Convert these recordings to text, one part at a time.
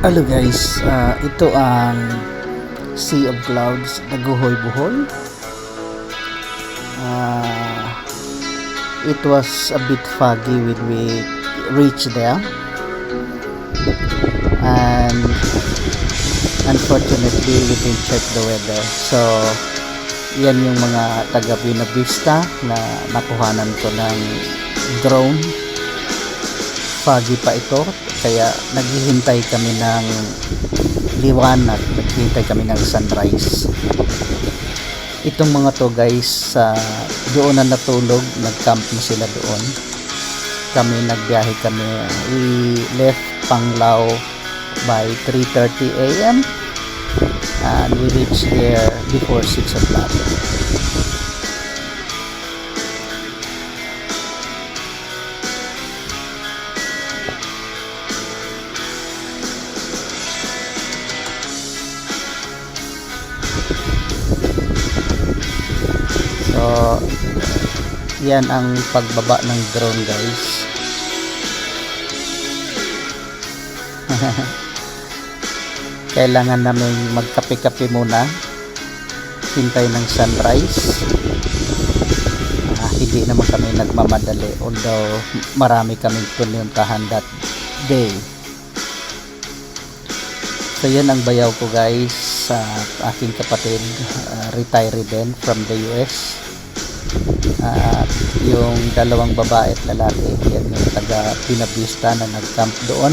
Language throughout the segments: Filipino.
Hello guys, ito ang Sea of Clouds, Daguhoy-Bohol. It was a bit foggy when we reached there, and unfortunately we didn't check the weather. So yan yung mga taga Buena Vista na nakuhanan ko ng drone. Foggy pa ito, kaya naghihintay kami ng liwanag, naghihintay kami ng sunrise. Itong mga to guys, doon na natulog, nag-camp na sila doon. Kami nagbiyahe kami, we left Panglao by 3:30 AM and we reached there before 6 o'clock. So, yan ang pagbaba ng drone guys. Kailangan namin magkape-kape muna, hintay ng sunrise. Hindi naman kami nagmamadali, although marami kaming pinuntahan that day. So yan ang bayaw ko guys, sa aking kapatid, retiree din from the US. At yung dalawang babae at lalaki, yan yung taga Buena Vista na nag-camp doon.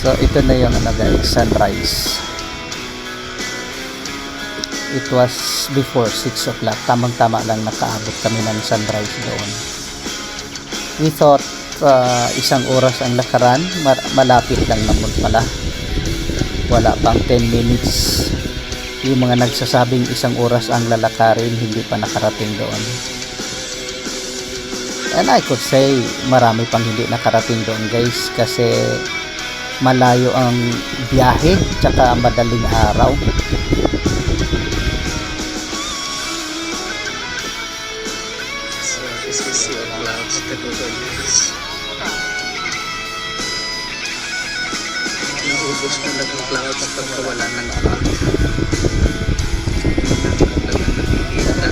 So ito na yung guys, sunrise. It was before 6 o'clock, tamang-tama lang nakaabot kami ng sunrise doon. We thought isang oras ang lakaran, malapit lang naman pala, wala pang 10 minutes. Yung mga nagsasabing isang oras ang lalakarin, hindi pa nakarating doon. And I could say marami pang hindi nakarating doon guys, kasi malayo ang biyahe tsaka madaling araw. This is Sea of Clouds, Daguhoy guys. Naubos na lang ang clouds pagkawala ng fog. Nakikita.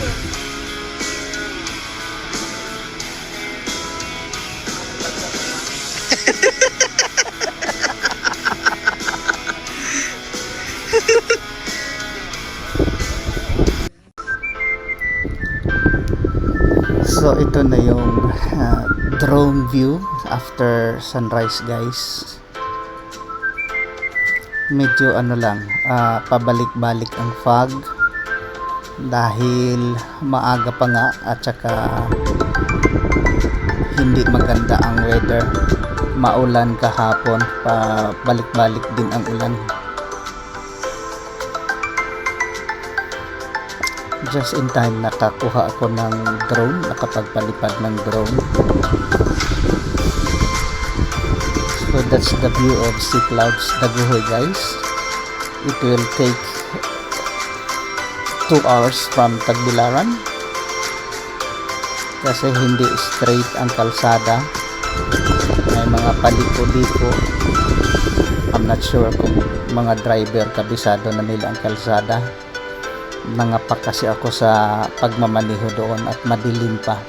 So ito na yung drone view after sunrise guys. Medyo lang, pabalik-balik ang fog dahil maaga pa nga, at saka hindi maganda ang weather. Maulan kahapon, pabalik-balik din ang ulan. Just in time nakakuha ako ng drone, nakapagpalipad ng drone. So that's the view of Sea Clouds, Daguhoy guys. It will take 2 hours from Tagbilaran kasi hindi straight ang kalsada, may mga paliko-liko. I'm not sure kung mga driver kabisado na nila ang kalsada. Nangapak kasi ako sa pagmamaneho doon at madilim pa,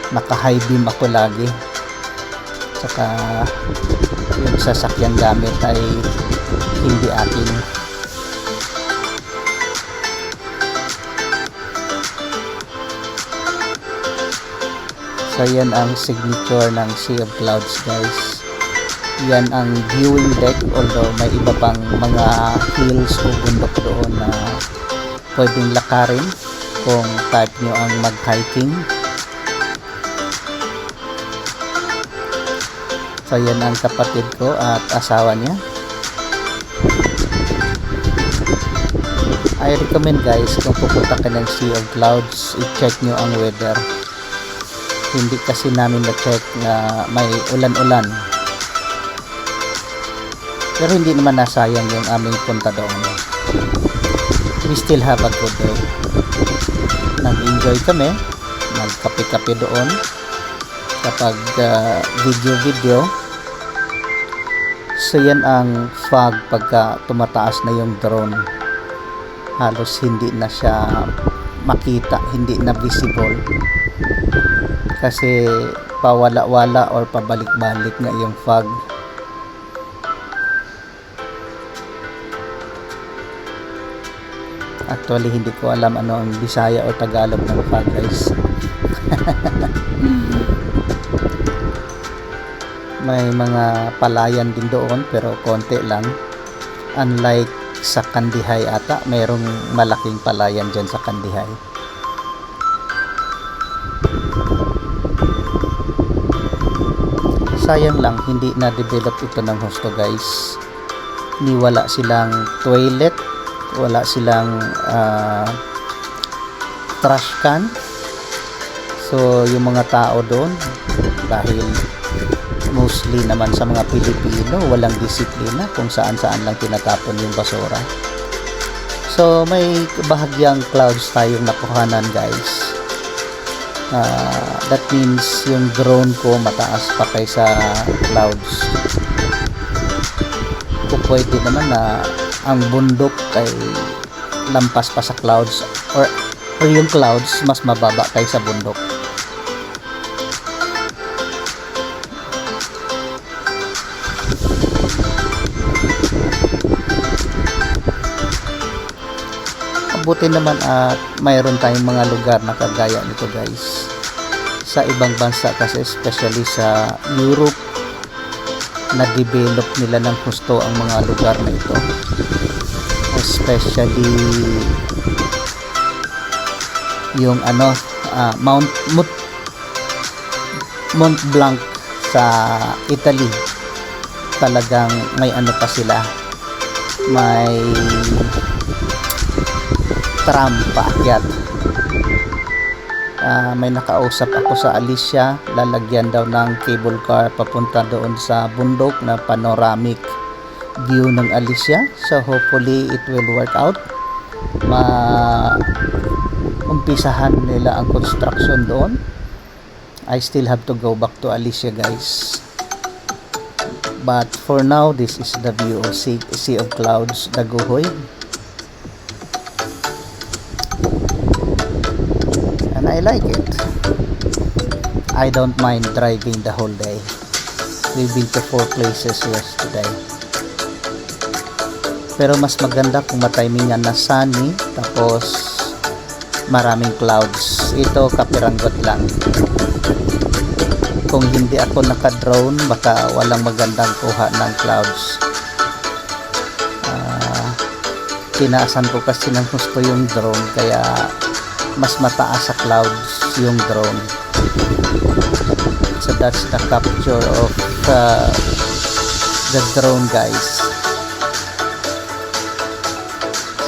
naka high beam ako lagi, saka yung sasakyang gamit ay hindi akin. So yan ang signature ng Sea of Clouds guys. Yan ang viewing deck, although may iba pang mga hills o bundok doon na pwedeng lakarin kung type nyo ang mag-hiking. So yan ang kapatid ko at asawa niya. I recommend guys, kung pupunta ka ng Sea of Clouds, i-check nyo ang weather. Hindi kasi namin na-check na may ulan-ulan. Pero hindi naman nasayang yung aming punta doon. we still have a good day. Nag-enjoy kami, nagkape-kape doon kapag video. So yan ang fog pagka tumataas na yung drone. Halos hindi na siya makita, hindi na visible. Kasi pawala-wala or pabalik-balik na yung fog. Actually, hindi ko alam ano ang Bisaya o Tagalog ng fog, guys. May mga palayan din doon pero konti lang. Unlike sa Kandihay ata, mayroong malaking palayan dyan sa Kandihay. Sayang lang, hindi na-develop ito ng husto, guys. Wala silang toilet, wala silang trash can. So yung mga tao doon, dahil mostly naman sa mga Pilipino, walang disiplina, kung saan-saan lang tinatapon yung basura. So may bahagyang clouds tayong nakuhanan, guys. That means yung drone ko mataas pa kaysa clouds. Kung pwede naman na ang bundok ay lampas pa sa clouds, or yung clouds mas mababa kaysa bundok. Buti naman at mayroon tayong mga lugar na kagaya nito, guys. Sa ibang bansa kasi, especially sa Europe, na-develop nila ng husto ang mga lugar na ito. Especially yung Mont Blanc sa Italy. Talagang may pa sila, may tram paakyat. May nakausap ako sa Alicia, lalagyan daw ng cable car papunta doon sa bundok na panoramic view ng Alicia. So hopefully it will work out. Umpisahan nila ang construction doon. I still have to go back to Alicia, guys. But for now, this is the view of Sea of Clouds, Daguhoy. And I like it. I don't mind driving the whole day. We've been to 4 places yesterday. Pero mas maganda kung matimingan na sunny, tapos maraming clouds. Ito kapiranggot lang. Kung hindi ako naka-drone, baka walang magandang kuha ng clouds. Tinaasan ko kasi ng gusto yung drone, kaya mas mataas sa clouds yung drone. So that's the capture of the drone, guys.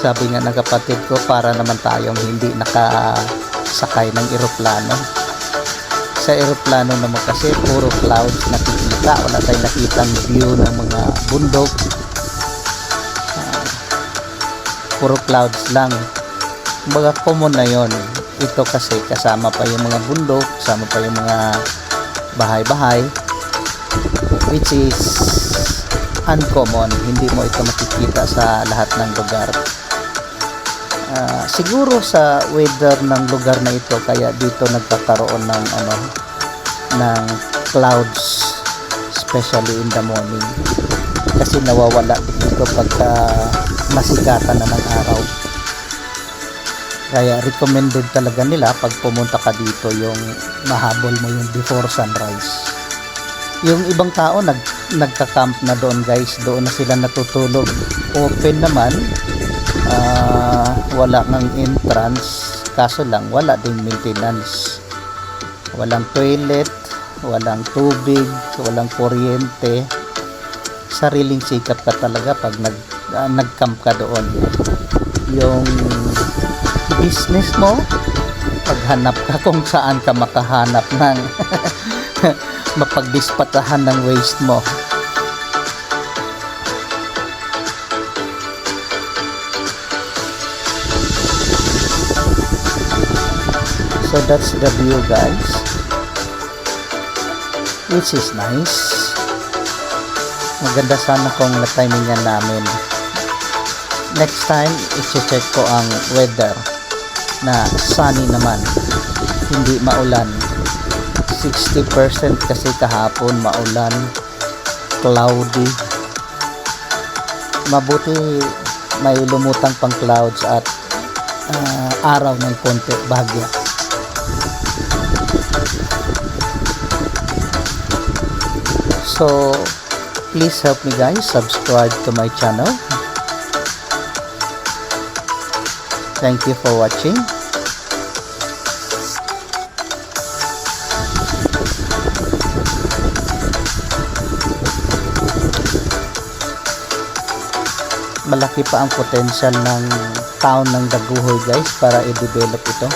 Sabi nga ng kapatid ko, para naman tayong hindi nakasakay ng eroplano. Sa eroplano naman kasi puro clouds nakikita, wala tayong nakitang view ng mga bundok. Puro clouds lang. Baga common na yon. Ito kasi kasama pa yung mga bundok, kasama pa yung mga bahay-bahay, which is uncommon. Hindi mo ito makikita sa lahat ng lugar. Siguro sa weather ng lugar na ito, kaya dito nagkakaroon ng clouds, especially in the morning, kasi nawawala dito pagka masikatan na ng araw. Kaya recommended talaga nila pag pumunta ka dito yung mahabol mo yung before sunrise. Yung ibang tao nagka-camp na doon, guys. Doon na sila natutulog. Open naman, wala ng entrance, kaso lang wala ding maintenance. Walang toilet, walang tubig, walang kuryente. Sariling sikap ka talaga pag nag-camp ka doon. Yung business mo, paghanap ka kung saan ka makahanap ng mapagdispatahan ng waste mo. So that's the view, guys, which is nice. Maganda sana kung na-timingan namin. Next time, i-check ko ang weather na sunny naman, hindi maulan. 60% kasi kahapon maulan, cloudy. Mabuti may lumutang pang clouds at araw ng konti, bagya. So please help me, guys, subscribe to my channel. Thank you for watching. Malaki pa ang potential ng town ng Daguhoy, guys, para i-develop ito.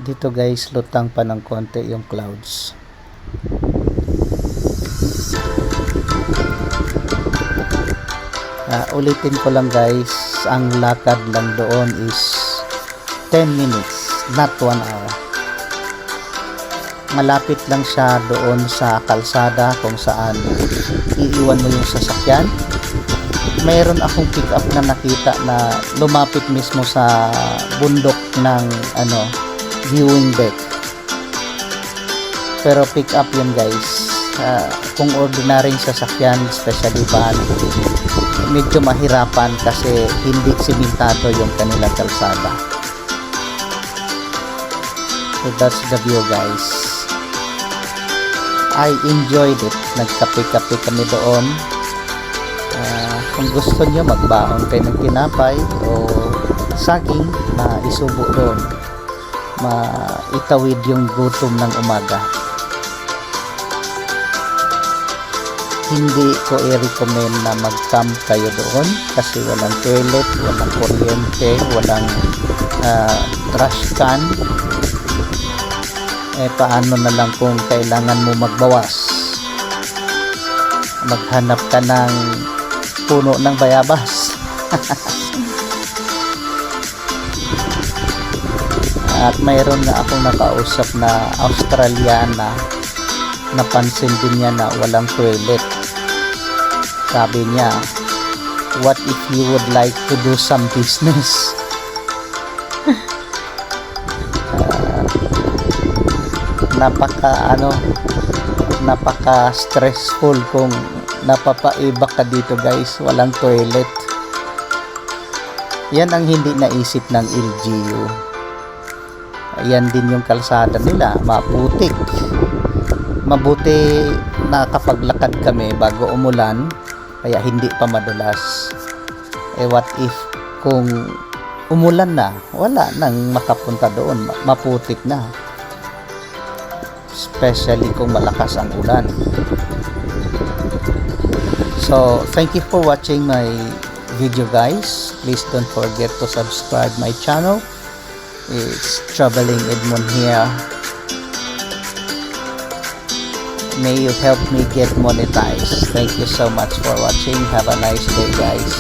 Dito, guys, lutang pa ng konti yung clouds. Ulitin ko lang, guys, ang lakad lang doon is 10 minutes, not 1 hour. Malapit lang siya doon sa kalsada kung saan iiwan mo yung sasakyan. Mayroon akong pick up na nakita na lumapit mismo sa bundok ng viewing deck. Pero pick up yun, guys. Kung ordinaryong sasakyan, especially van, medyo mahirapan kasi hindi simentado yung kanilang kalsada. So that's the view, guys. I enjoyed it. Nagkape-kape kami doon. Kung gusto nyo, magbaon kayo ng tinapay o saging na isubo doon, maitawid yung gutom ng umaga. Hindi ko i-recommend na mag-camp kayo doon kasi walang toilet, walang kuryente, walang trash can. Paano na lang kung kailangan mo magbawas, maghanap ka ng puno ng bayabas. At mayroon na akong nakausap na Australiana, napansin din niya na walang toilet. Sabi niya, what if you would like to do some business? napaka stressful kung napapaiba ka dito, guys, walang toilet. Yan ang hindi naisip ng LGU. Ayan din yung kalsada nila, maputik. Mabuti nakapaglakad kami bago umulan, kaya hindi pa madulas. What if kung umulan na, wala nang makapunta doon, maputik na. Especially kung malakas ang ulan. So thank you for watching my video, guys. Please don't forget to subscribe my channel. It's Traveling Edmond here. May you help me get monetized. Thank you so much for watching. Have a nice day, guys.